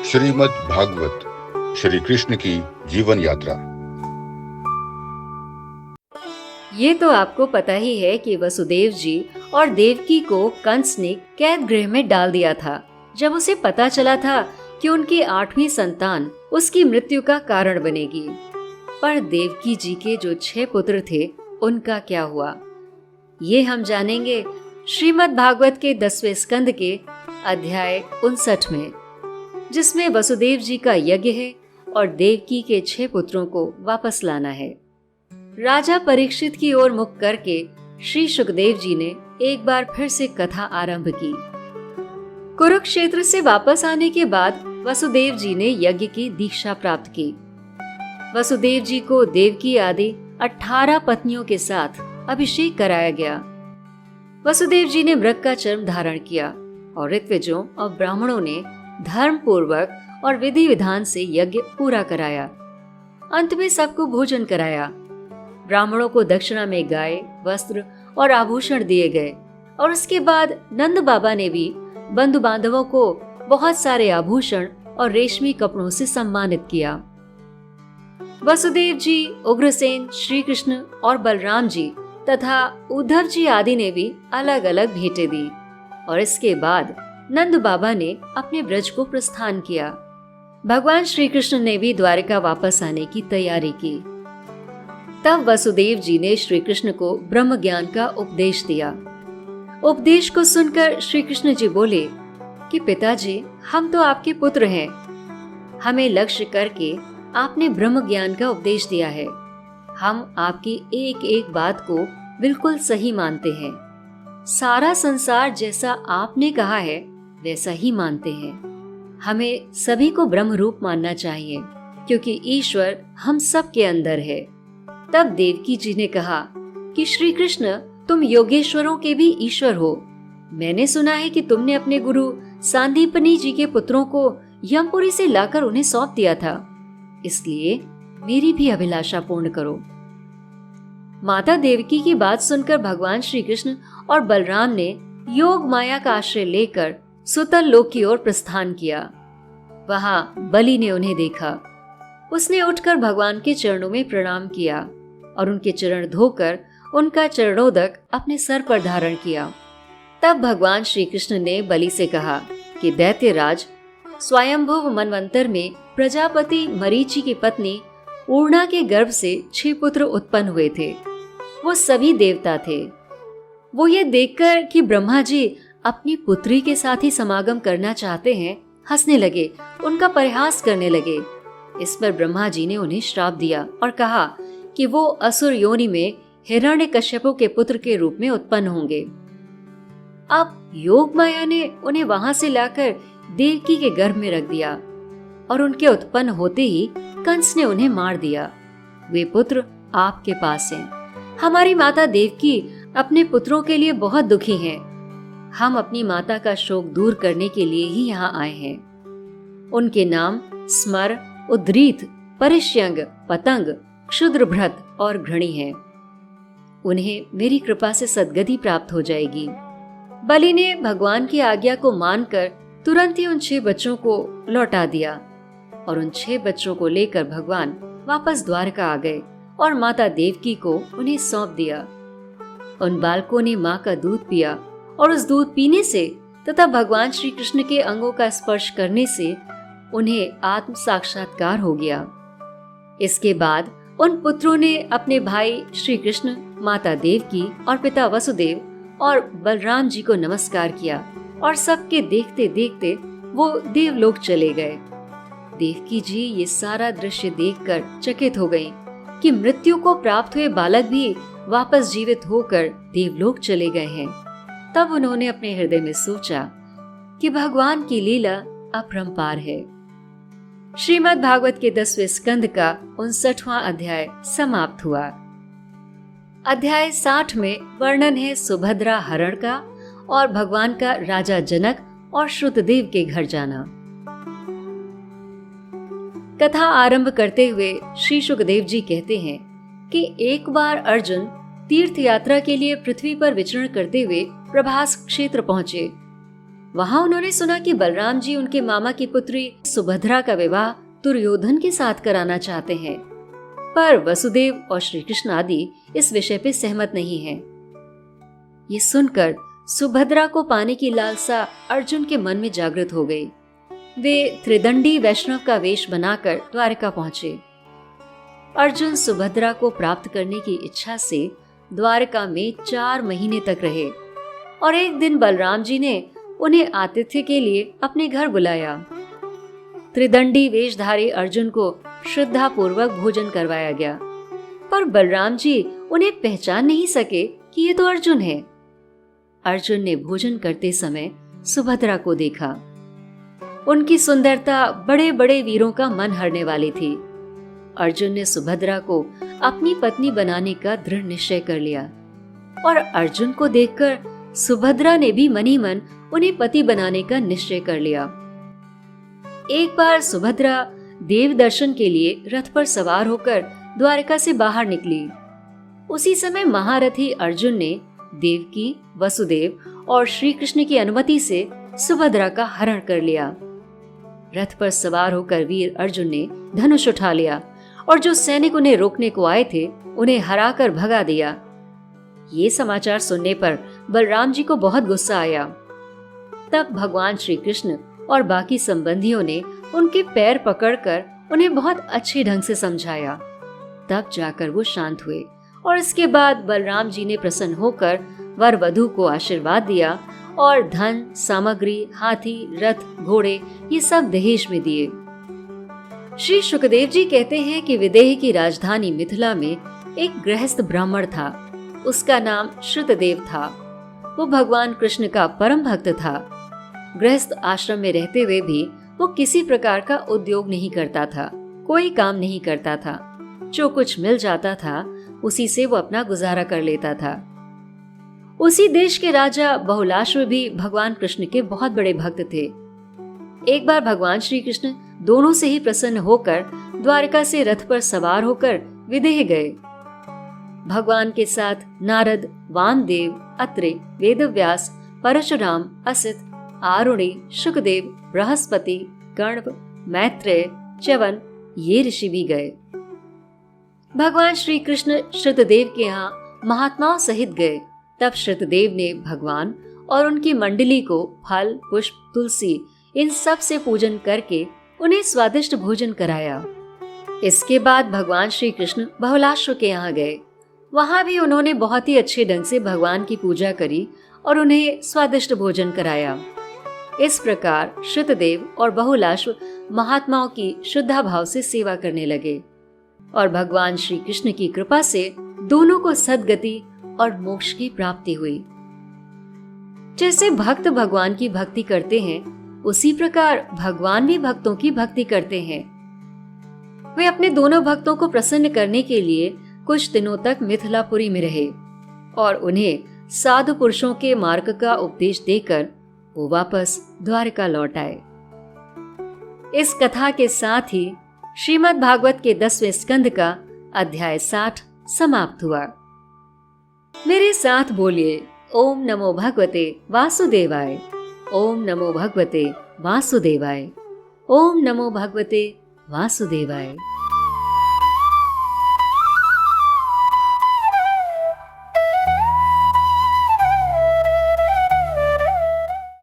श्रीमद् भागवत श्री कृष्ण की जीवन यात्रा। ये तो आपको पता ही है कि वसुदेव जी और देवकी को कंस ने कैद गृह में डाल दिया था, जब उसे पता चला था कि उनकी 8वीं संतान उसकी मृत्यु का कारण बनेगी। पर देवकी जी के जो 6 पुत्र थे, उनका क्या हुआ, ये हम जानेंगे श्रीमद् भागवत के 10वें स्कंद के अध्याय 59 में, जिसमें वसुदेव जी का यज्ञ है और देवकी के 6 पुत्रों को वापस लाना है। राजा परीक्षित की ओर मुख करके श्री सुखदेव जी ने एक बार फिर से कथा आरंभ की। कुरुक्षेत्र से वापस आने के बाद वसुदेव जी ने यज्ञ की दीक्षा प्राप्त की। वसुदेव जी को देवकी आदि 18 पत्नियों के साथ अभिषेक कराया गया। वसुदेव जी ने मृग का चर्म धारण किया और ऋत्विजों और ब्राह्मणों ने धर्म पूर्वक और विधि विधान से यज्ञ पूरा कराया। अंत में सबको भोजन कराया। ब्राह्मणों को दक्षिणा में गाय, वस्त्र और आभूषण दिए गए और उसके बाद नंद बाबा ने भी बंधु बांधवों को बहुत सारे आभूषण और रेशमी कपड़ों से सम्मानित किया। वसुदेव जी, उग्रसेन, श्री कृष्ण और बलराम जी तथा उद्धव जी आदि ने भी अलग अलग भेंटें दी और इसके बाद नंद बाबा ने अपने ब्रज को प्रस्थान किया। भगवान श्री कृष्ण ने भी द्वारिका वापस आने की तैयारी की। तब वसुदेव जी ने श्री कृष्ण को ब्रह्म ज्ञान का उपदेश दिया। उपदेश को सुनकर श्री कृष्ण जी बोले कि पिताजी, हम तो आपके पुत्र हैं। हमें लक्ष्य करके आपने ब्रह्म ज्ञान का उपदेश दिया है। हम आपकी एक एक बात को बिल्कुल सही मानते हैं। सारा संसार जैसा आपने कहा है वैसा ही मानते हैं। हमें सभी को ब्रह्म रूप मानना चाहिए, क्योंकि ईश्वर हम सब के अंदर है। तब देवकी जी ने कहा कि श्री कृष्ण, तुम योगेश्वरों के भी ईश्वर हो। मैंने सुना है कि तुमने अपने गुरु सांदीपनी जी के पुत्रों को यमपुरी से लाकर उन्हें सौंप दिया था, इसलिए मेरी भी अभिलाषा पूर्ण करो। माता देवकी की बात सुनकर भगवान श्री कृष्ण और बलराम ने योग माया का आश्रय लेकर सुतल लोक की ओर प्रस्थान किया। वहां बलि ने उन्हें देखा। उसने उठकर भगवान के चरणों में प्रणाम किया और उनके चरण धोकर उनका चरणोदक अपने सर पर धारण किया। तब भगवान श्री कृष्ण ने बलि से कहा कि दैत्यराज, स्वयंभुव मनवंतर में प्रजापति मरीचि की पत्नी ऊर्णा के गर्भ से 6 पुत्र उत्पन्न हुए थे। वो सभी देवता थे। वो ये देखकर कि ब्रह्मा जी अपनी पुत्री के साथ ही समागम करना चाहते हैं, हंसने लगे, उनका परिहास करने लगे। इस पर ब्रह्मा जी ने उन्हें श्राप दिया और कहा कि वो असुर योनि में हिरण्यकश्यपु के पुत्र के रूप में उत्पन्न होंगे। अब योग माया ने उन्हें वहां से लाकर देवकी के गर्भ में रख दिया और उनके उत्पन्न होते ही कंस ने उन्हें मार दिया। वे पुत्र आपके पास हैं। हमारी माता देवकी अपने पुत्रों के लिए बहुत दुखी हैं। हम अपनी माता का शोक दूर करने के लिए ही यहाँ आए हैं। उनके नाम स्मर, उद्रीत, परिष्यंग, पतंग, क्षुद्रभृत और घृणी हैं। उन्हें मेरी कृपा से सद्गति प्राप्त हो जाएगी। बलि ने भगवान की आज्ञा को मानकर तुरंत ही उन 6 बच्चों को लौटा दिया और उन 6 बच्चों को लेकर भगवान वापस द्वारका आ गए और माता देवकी को उन्हें सौंप दिया। उन बालकों ने माँ का दूध पिया और उस दूध पीने से तथा भगवान श्री कृष्ण के अंगों का स्पर्श करने से उन्हें आत्म साक्षात्कार हो गया। इसके बाद उन पुत्रों ने अपने भाई श्री कृष्ण, माता देवकी और पिता वसुदेव और बलराम जी को नमस्कार किया और सबके देखते देखते वो देवलोक चले गए। देवकी जी ये सारा दृश्य देखकर चकित हो गईं कि मृत्यु को प्राप्त हुए बालक भी वापस जीवित होकर देवलोक चले गए हैं। तब उन्होंने अपने हृदय में सोचा कि भगवान की लीला अपरंपार है। श्रीमद् भागवत के 10वें स्कंद का 59वां अध्याय समाप्त हुआ। अध्याय 60 में वर्णन है सुभद्रा हरण का और भगवान का राजा जनक और श्रुतदेव के घर जाना। कथा आरंभ करते हुए श्री सुखदेव जी कहते हैं कि एक बार अर्जुन तीर्थ यात्रा के लिए पृथ्वी पर विचरण करते हुए प्रभास क्षेत्र पहुंचे। वहाँ उन्होंने सुना कि बलराम जी उनके मामा की पुत्री सुभद्रा का विवाह दुर्योधन के साथ कराना चाहते हैं, पर वसुदेव और श्री कृष्ण आदि इस विषय पे सहमत नहीं हैं। ये सुनकर सुभद्रा को पाने की लालसा अर्जुन के मन में जागृत हो गई। वे त्रिदंडी वैष्णव का वेश बनाकर द्वारका पहुंचे। अर्जुन सुभद्रा को प्राप्त करने की इच्छा से द्वारका में 4 महीने तक रहे और एक दिन बलराम जी ने उन्हें आतिथ्य के लिए अपने घर बुलाया। त्रिदंडी वेशधारी अर्जुन को श्रद्धा पूर्वक भोजन करवाया गया, पर बलराम जी उन्हें पहचान नहीं सके कि ये तो अर्जुन है। अर्जुन ने भोजन करते समय सुभद्रा को देखा। उनकी सुंदरता बड़े बड़े वीरों का मन हरने वाली थी। अर्जुन ने सुभद्रा को अपनी पत्नी बनाने का दृढ़ निश्चय कर लिया और अर्जुन को देखकर सुभद्रा ने भी मनी मन उन्हें पति बनाने का निश्चय कर लिया। एक बार सुभद्रा देव दर्शन के लिए रथ पर सवार होकर द्वारका से बाहर निकली। उसी समय महारथी अर्जुन ने देवकी, वसुदेव और श्री कृष्ण की अनुमति से सुभद्रा का हरण कर लिया। रथ पर सवार होकर वीर अर्जुन ने धनुष उठा लिया और जो सैनिक उन्हें रोकने को आए थे उन्हें हराकर भगा दिया। ये समाचार सुनने पर बलराम जी को बहुत गुस्सा आया। तब भगवान श्री कृष्ण और बाकी संबंधियों ने उनके पैर पकड़कर उन्हें बहुत अच्छे ढंग से समझाया। तब जाकर वो शांत हुए और इसके बाद बलराम जी ने प्रसन्न होकर वर वधू को आशीर्वाद दिया और धन, सामग्री, हाथी, रथ, घोड़े ये सब दहेज में दिए। श्री शुकदेव जी कहते हैं कि विदेह की राजधानी मिथिला में एक गृहस्थ ब्राह्मण था। उसका नाम श्रुतदेव था। वो भगवान कृष्ण का परम भक्त था। गृहस्थ आश्रम में रहते हुए भी वो किसी प्रकार का उद्योग नहीं करता था, कोई काम नहीं करता था। जो कुछ मिल जाता था उसी से वो अपना गुजारा कर लेता था। उसी देश के राजा बहुलाश्व भी भगवान कृष्ण के बहुत बड़े भक्त थे। एक बार भगवान श्री कृष्ण दोनों से ही प्रसन्न होकर द्वारका से रथ पर सवार होकर विदेह गए। भगवान के साथ नारद, वामदेव, अत्रि, वेदव्यास, परशुराम, असित, आरुणि, शुकदेव, बृहस्पति, गणव, मैत्रेय, च्यवन ये ऋषि भी गए। भगवान श्री कृष्ण श्रुतदेव के यहाँ महात्माओं सहित गए। तब श्रुतदेव ने भगवान और उनकी मंडली को फल, पुष्प, तुलसी इन सब से पूजन करके उन्हें स्वादिष्ट भोजन कराया। इसके बाद भगवान श्री कृष्ण बहुलाश्व के यहाँ गए। वहाँ भी उन्होंने बहुत ही अच्छे ढंग से भगवान की पूजा करी और उन्हें स्वादिष्ट भोजन कराया। इस प्रकार श्रुतदेव और बहुलाश्व महात्माओं की शुद्धा भाव से सेवा करने लगे और भगवान श्री कृष्ण की कृपा से दोनों को सद्गति और मोक्ष की प्राप्ति हुई। जैसे भक्त भगवान की भक्ति करते हैं, उसी प्रकार भगवान भी भक्तों की भक्ति करते हैं। वे अपने दोनों भक्तों को प्रसन्न करने के लिए कुछ दिनों तक मिथिलापुरी में रहे और उन्हें साधु पुरुषों के मार्ग का उपदेश देकर वो वापस द्वारका लौट आए। इस कथा के साथ ही श्रीमद् भागवत के 10वें स्कंद का अध्याय 60 समाप्त हुआ। मेरे साथ बोलिए ओम नमो भगवते वासुदेवाय। ओम नमो भगवते वासुदेवाय। ओम नमो भगवते वासुदेवाय।